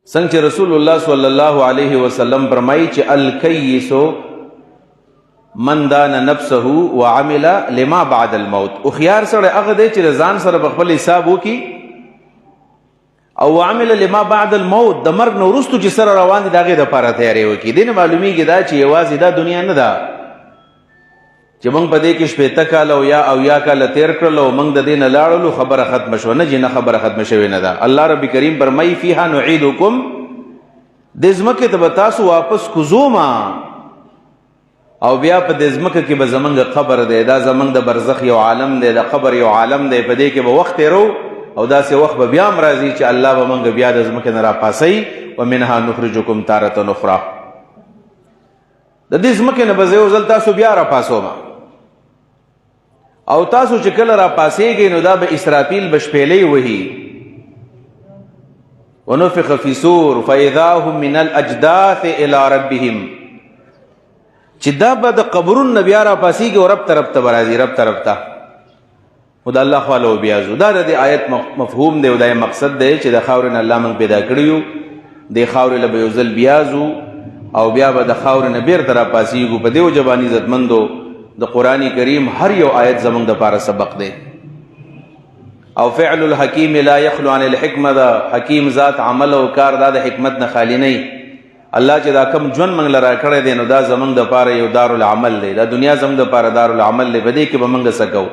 څنګه چې رسول الله صلی الله علیه وسلم فرمایي چې الکیس من دان نفسه وعمل لما بعد الموت. او خيار سره هغه دی چې ځان سره خپل حساب وکي او عمل لما بعد الموت، د مرګ نو وروسته چې سره روان دي دغه د لپاره تیاری وکي. دین معلومیږي دا چې یوازې دا دنیا نه ده چې موږ په دې کې شپېته کاله او یا کاله تیر کړل او موږ د دې نه لاړلو خبره ختم شوه. نه جي نه خبره ختم شوې نه ده. الله رب کریم فرمایي فیها نعیدکم، دې ځمکې ته به تاسو واپس کوزوما او بیا په دې ځمکه کې به زمونږ قبر دی. دا زمونږ د برزخ یو عالم دی، د قبر یو عالم دی. په دې کې به وخت تیرو او داسې وخت به بیا هم راځي چې الله به موږ بیا د ځمکې نه راپاسوي. ومنها نخرجکم تارة اخرى، د دې ځمکې نه به زه یو ځل تاسو بیا راپاسوم او تاسو چې کله راپاسېږئ نو دا به اسرافیل به شپېلۍ وهي. ونفخ فی صور فاذا هم من الاجداث الى ربهم، چې دا به د قبرون نه بیا راپاسېږي او رب طرف ته به راځي، رب طرف ته خو د الله خواله وبیازو. دا د دې آیت مفهوم دی او دا مقصد دی چې د خاورې نه الله موږ پیدا کړي یو، دې خاورې له به یو ځل بیازو او بیا به د خاورې نه بیرته راپاسېږو. په دې وجه باندې عزتمندو د قرآن کریم هر یو آیت زمونږ دپاره سبق دی. او فعل الحکیم لا یخلو عن الحکمه، دا حکیم ذات عمل او کار دا د حکمت نه خالی نه. الله چې دا کم ژوند موږ له راکړی دی نو دا زمونږ دپاره یو دارالعمل دی. دا دنیا زمونږ دپاره دارالعمل دی، په دې کې به موږ څه کوو.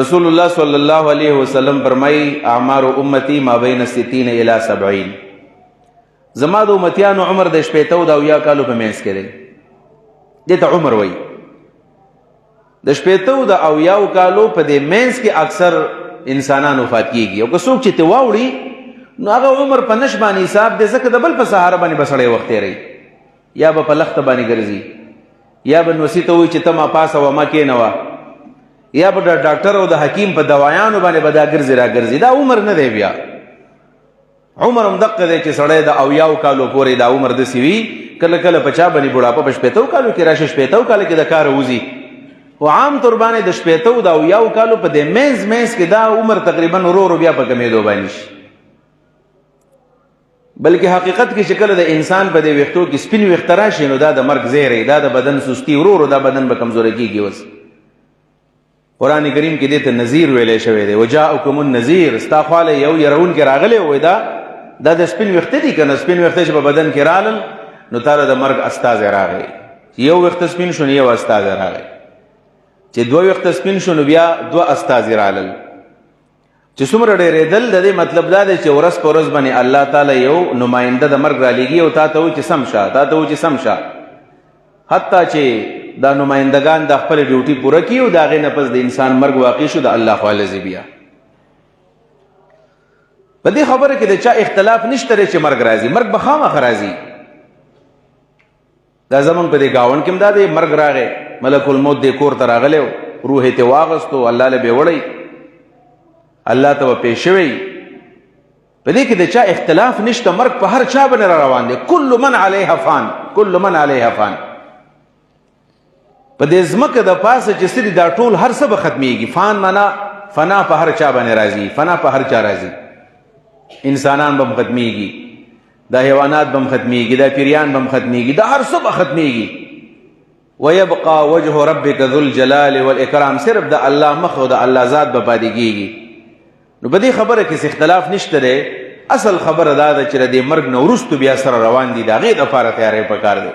رسول الله صلی الله علیه وسلم فرمایي اعمار امتی ما بین 60 الی 70، زما د امتیانو عمر د 80 او 90 کالو په منځ کې دی. دې ته عمر وایي. د 80 او 90 کالو په دې منځ کې اکثر انسانان وفات کیږي. او که څوک چې ته واوړي نو هغه عمر په نش باندې حساب دی، ځکه د بل په سهاره باندې به سړی وخت تېروي، یا به په لخته باندې ګرځي، یا به نوسي ته وایي چې ته ما پاسه وه ما کېنوه، یا به د ډاکټر او د حکیم په دوایانو باندې به دا ګرځي را ګرځي. دا عمر نه دی. بیا عمر هم دقه دی چې سړی د 90 کالو پورې دا عمر داسې وي. کله کله په چا باندې بوډاپه په 80 کالو کې راشي، 80 کالو کې د کاره وځي. او عام طور باندې د 80 او 90 کالو په دې منځ کې دا عمر تقریبا ورو بیا په کمېدو باندې شي. بلکې حقیقت کې چې کله د انسان په دې وختو کې سپین وخت راشي نو دا د مرګ زیری، دا د بدن سستی، ورو دا بدن به کمزوري کېږي. اوس قرآن کریم کې دې ته نذیر ویلی شوی دی. وجاءکم النذیر، ستا خواله یو يرون کې راغلی وای دا د سپین وخت دي که نه؟ سپین وخت چې په بدن کې رالل نو تاله د مرګ استازی راغی. یو وخت سپین شو نو یو استازی راغی، چې 2 وخت سپین شو نو بیا 2 استازی رالل. چې څومره ډېرېدل د دې مطلب دا دی چې ورځ په ورځ باندې الله تعالی یو نماینده د مرګ رالیږي او تا ته وایي چې سم شه، تا ته وایي چې سم شه، حتی چې دا نمایندگان د خپل ډیوټي پوره کړي او د هغې نه پس د انسان مرګ واقع شو، د الله خواله ځي. بیا په دې خبره کې د چا اختلاف نشته دی چې مرګ راځي. مرګ به خامخا راځي. دا زمونږ په دې ګاونډ کې هم دا دی، مرګ راغی، ملک الموت دې کور ته راغلی و، روح یې ترې واغستو، الله له به وړی، الله ته به پیش شوی. په دې کې د چا اختلاف نشته. مرګ په هر چا باندې را روان دی. کل من علیها فان، کل من علیها فان. په دې ځمکه د پاسه چې سړي دا ټول هر څه به ختمیږي. فان معنا فنا په هر چا باندې راځي، فنا په هر چا راځي. انسانان به ختمیږي، دا حیوانات به ختمیږي، دا پیریان به ختمیږي، دا هر څه به ختمیږي. ويبقى وجه ربك ذو الجلال والاکرام، صرف د الله مخ او د الله ذات به پاتې کیږي. نو په دې خبره کې اختلاف نشته دی. اصل خبره دا ده چې د مرګ نه وروسته بیا سره روان دي، د هغې دپاره تیاری پکار دی.